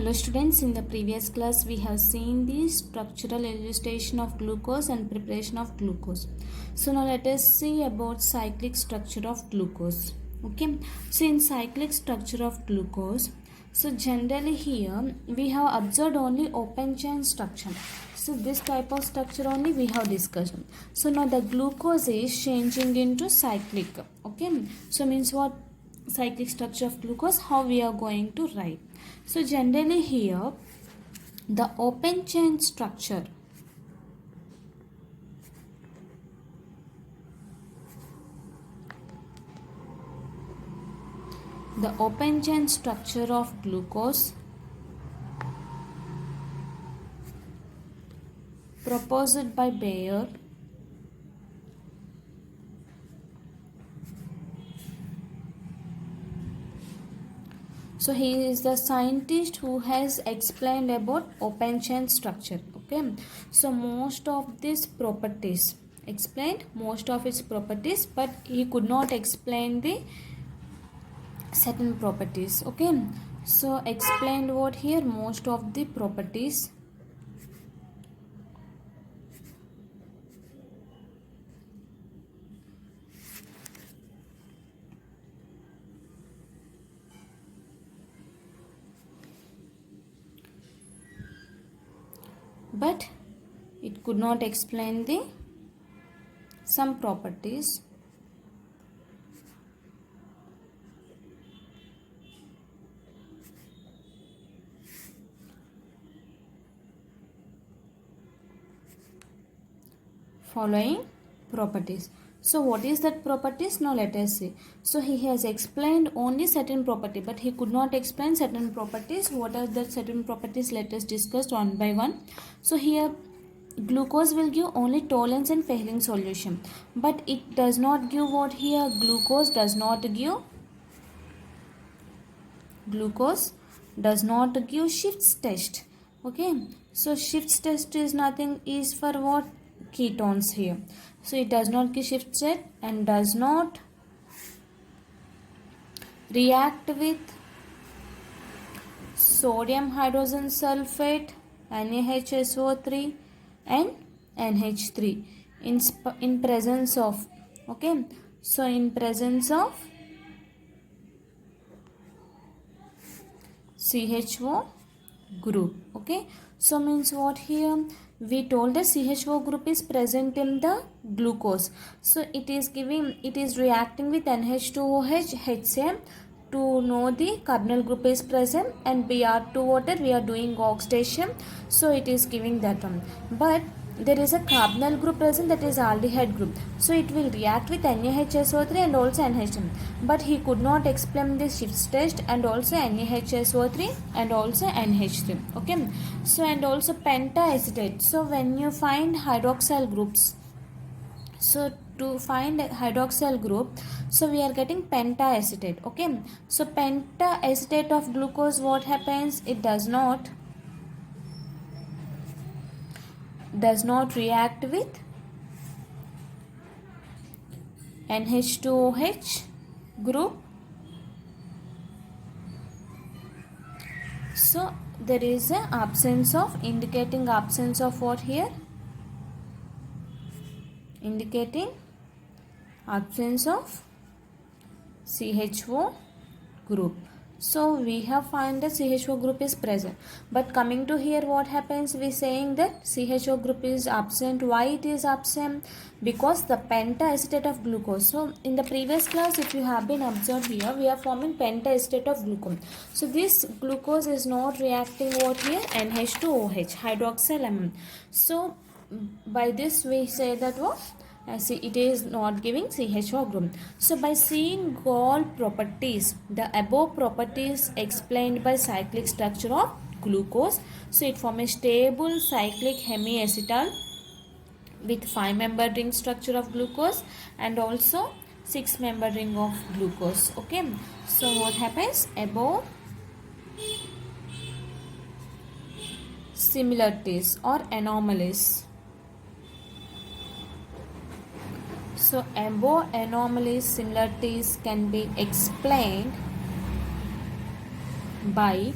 Hello students, in the previous class we have seen the structural illustration of glucose and preparation of glucose. So now let us see about cyclic structure of glucose. Okay, so in cyclic structure of glucose, so generally here we have observed only open chain structure. So this type of structure only we have discussed. So now the glucose is changing into cyclic. Okay, so means what? Cyclic structure of glucose, how we are going to write. So generally here the open chain structure, of glucose proposed by Bayer So he is the scientist who has explained about open chain structure. Okay, so most of these properties explained, most of its properties, but he could not explain the certain properties. Okay, so explained what here? Most of the properties. But it could not explain the some properties. Following properties. So what is that properties? Now let us see. So he has explained only certain property, but he could not explain certain properties. What are the certain properties? Let us discuss one by one. So here glucose will give only Tollens and Fehling solution, but it does not give what here? Glucose does not give Schiff's test. Okay, so Schiff's test is nothing, is for what? Ketones here. So it does not give Schiff's test and does not react with sodium hydrogen sulfate, NaHSO3 and NH3 in presence of, okay, so in presence of CHO group. Okay, so means what here? We told the CHO group is present in the glucose. So it is reacting with NH2OH HCl to know the carbonyl group is present, and Br2 water we are doing oxidation. So it is giving that one. But there is a carbonyl group present, that is aldehyde group. So it will react with NaHSO3 and also NH3. But he could not explain the Schiff's test and also NaHSO3 and also NH3. Okay. So and also pentaacetate. So when you find hydroxyl groups, so to find a hydroxyl group, so we are getting pentaacetate. Okay. So pentaacetate of glucose, what happens? It does not react with NH2OH group. So there is an absence of, indicating absence of what here? Indicating absence of CHO group. So we have found the CHO group is present. But coming to here, what happens? We saying that CHO group is absent. Why it is absent? Because the pentaacetate of glucose. So in the previous class, if you have been observed here, we are forming pentaacetate of glucose. So this glucose is not reacting what here? NH2OH, hydroxyl amine. So by this we say that what? See, it is not giving CHO group. So by seeing all properties, the above properties explained by cyclic structure of glucose, so it forms a stable cyclic hemiacetal with 5-member ring structure of glucose and also 6-member ring of glucose. Okay, so what happens? Above similarities or anomalies. So above anomalies, similarities can be explained by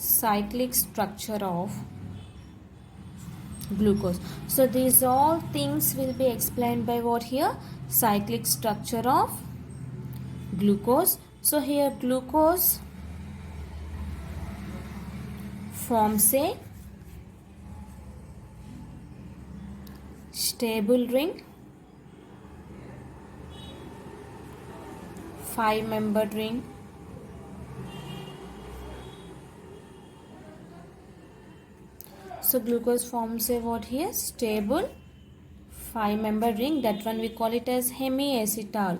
cyclic structure of glucose. So these all things will be explained by what here? Cyclic structure of glucose. So here glucose forms a stable ring, 5-membered ring, so glucose forms a what here? Stable 5-membered ring. That one we call it as hemiacetal.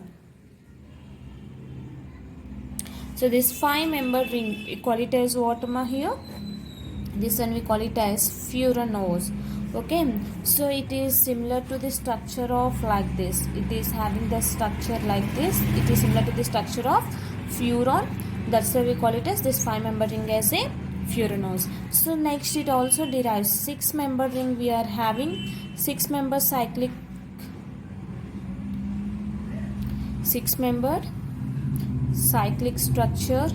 So this 5-membered ring we call it as what here? This one we call it as furanose. Okay, so it is similar to the structure of like this. It is having the structure like this. It is similar to the structure of furan. That's why we call it as this 5-membered ring as a furanose. So next it also derives 6-membered ring. We are having 6-membered cyclic structure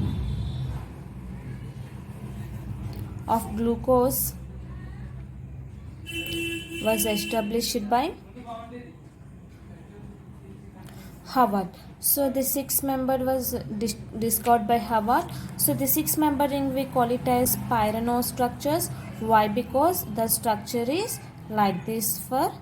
of glucose was established by Howard. So the 6-membered was discovered by Howard. So the 6-membered ring we call it as pyranose structures. Why? Because the structure is like this for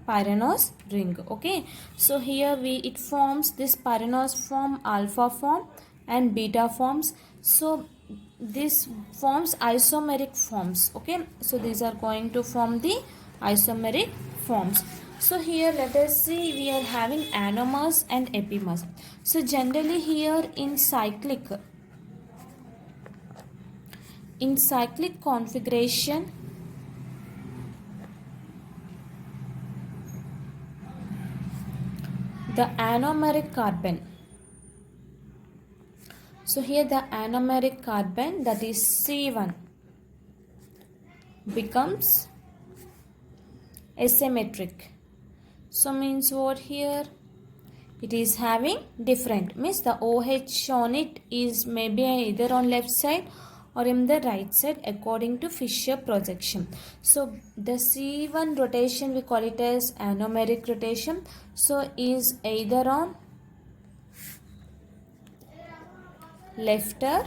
pyranose ring. Okay, so here it forms this pyranose form, alpha form and beta forms. So this forms isomeric forms. Okay, so these are going to form the isomeric forms. So here let us see, we are having anomers and epimers. So generally here in cyclic configuration, the anomeric carbon. So here the anomeric carbon, that is C1, becomes asymmetric. So means what here? It is having different, means the OH on it is maybe either on left side or in the right side according to Fischer projection. So the C1 rotation we call it as anomeric rotation. So is either on left or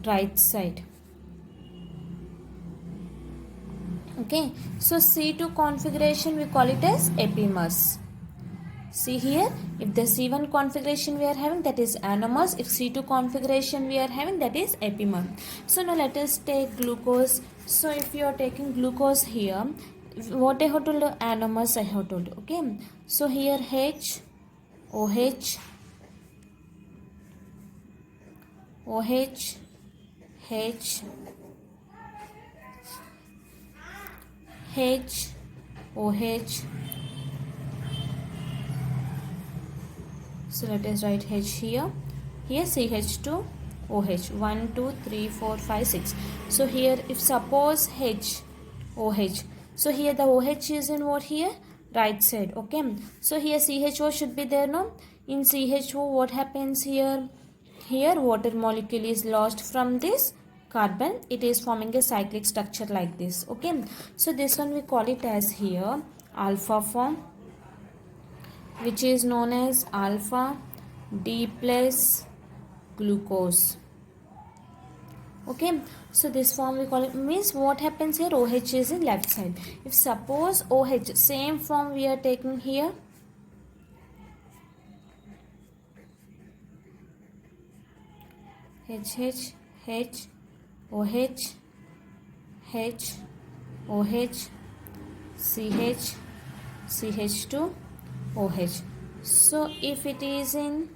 right side. Okay, so C2 configuration we call it as epimers. See here, if the C1 configuration we are having, that is anomers. If C2 configuration we are having, that is epimer. So now let us take glucose. So if you are taking glucose here, what I have told, anomers I have told. Okay, so here H, OH, OH, H, H, OH. So let us write H here. Here CH2, OH. 1, 2, 3, 4, 5, 6. So here if suppose H, OH. So here the OH is in what here? Right side. Okay. So here CHO should be there, no? In CHO what happens here? Here water molecule is lost from this carbon. It is forming a cyclic structure like this. Okay. So this one we call it as here alpha form, which is known as alpha D plus glucose. Okay, so this form we call it, means what happens here? OH is in left side. If suppose OH, same form we are taking here, HH, H, OH, H, OH, CH, CH2, OH. So if it is in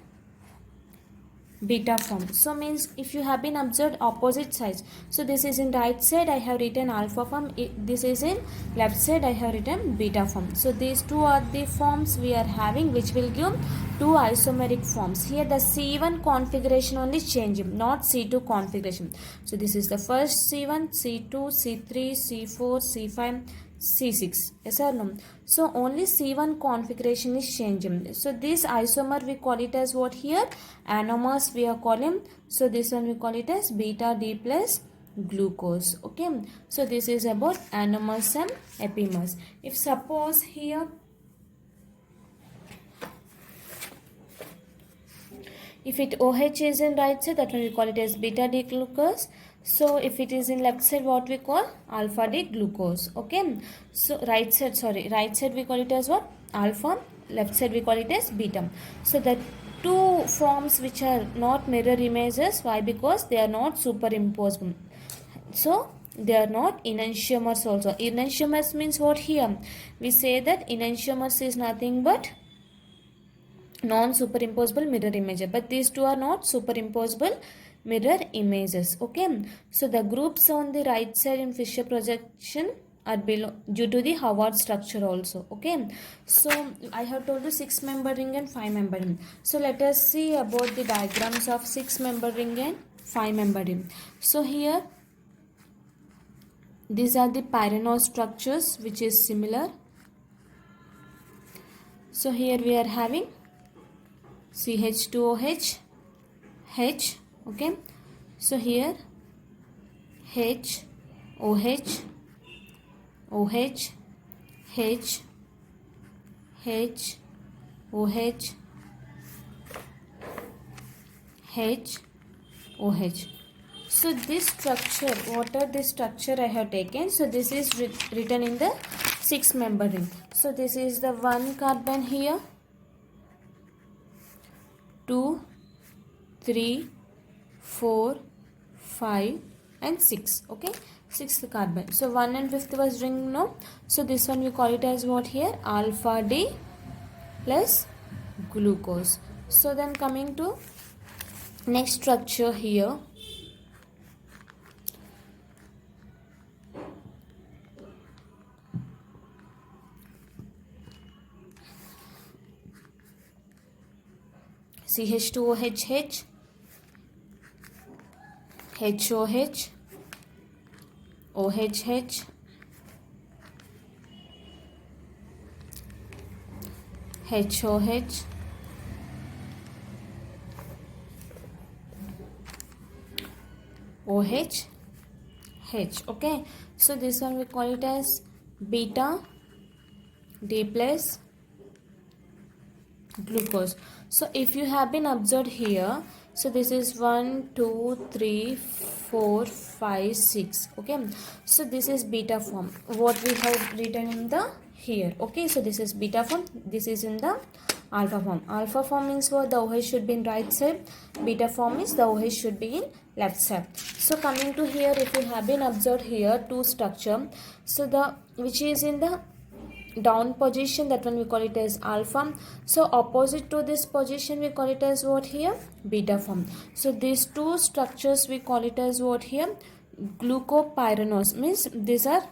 beta form, so means if you have been observed opposite sides, so this is in right side I have written alpha form, this is in left side I have written beta form. So these two are the forms we are having which will give two isomeric forms. Here the C1 configuration only changing, not C2 configuration. So this is the first C1, C2, C3, C4, C5, C6. Yes or no? So only C1 configuration is changing. So this isomer we call it as what here? Anomers we are calling. So this one we call it as beta D plus glucose. Okay. So this is about anomers and epimers. If suppose here, if it OH is in right side, that one we call it as beta D glucose. So if it is in left side, what we call alpha D glucose. Okay. So right side we call it as what? Alpha. Left side we call it as beta. So the two forms which are not mirror images. Why? Because they are not superimposed. So they are not enantiomers also. Enantiomers means what here? We say that enantiomers is nothing but non-superimposable mirror image, but these two are not superimposable mirror images. Okay, so the groups on the right side in Fisher projection are below due to the Howard structure also. Okay, so I have told you 6-member ring and 5-member ring. So let us see about the diagrams of 6-member ring and 5-member ring. So here these are the pyranose structures which is similar. So here we are having CH2OH, H, okay. So here H, OH, OH, H, H, OH, H, OH. So this structure, what are this structure I have taken? So this is written in the 6-member ring. So this is the 1 carbon here, 2, 3, 4, 5 and 6. Okay, 6th carbon. So 1 and 5th was ring, no? So this one we call it as what here? Alpha D plus glucose. So then coming to next structure here. CH2OH, HOH, OHH, HOH, OH, H. Okay, so this one we call it as beta D plus glucose. So if you have been observed here, so this is 1, 2, 3, 4, 5, 6. Okay, so this is beta form, what we have written in the here. Okay, so this is beta form, this is in the alpha form. Alpha form means what? The OH should be in right side. Beta form is the OH should be in left side. So coming to here, if you have been observed here, two structure, so the which is in the down position, that one we call it as alpha. So opposite to this position we call it as what here? Beta form. So these two structures we call it as what here? Glucopyranose, means these are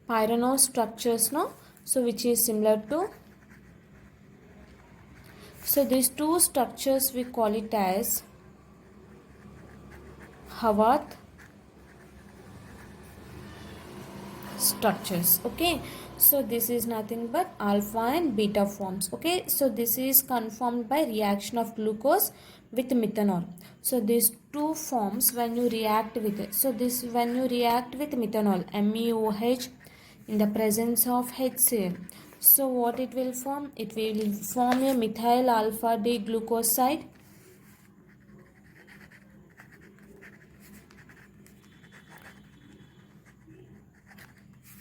pyranose structures, no? So which is similar to, so these two structures we call it as Howard structures. Okay, so this is nothing but alpha and beta forms. Okay, so this is conformed by reaction of glucose with methanol. So these two forms when you react with it, so this when you react with methanol, MEOH, in the presence of HCl, so what it will form? It will form a methyl alpha D glucoside.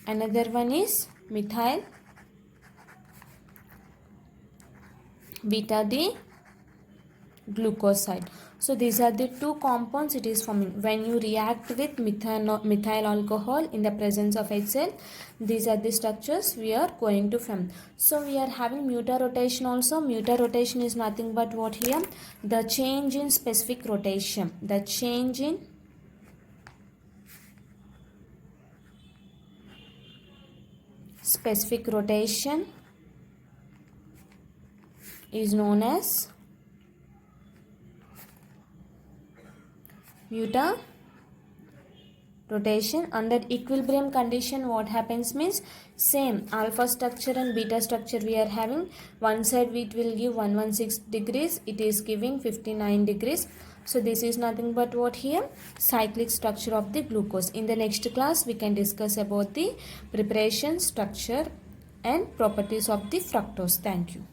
Another one is methyl beta D glucoside. So these are the two compounds it is forming when you react with methyl alcohol in the presence of HCl. These are the structures we are going to form. So we are having mutarotation also. Mutarotation is nothing but what here? The change in specific rotation. The change in specific rotation is known as mutarotation. rotation. Under equilibrium condition, what happens means same alpha structure and beta structure we are having. One side it will give 116 degrees, it is giving 59 degrees. So this is nothing but what here, cyclic structure of the glucose. In the next class we can discuss about the preparation, structure and properties of the fructose. Thank you.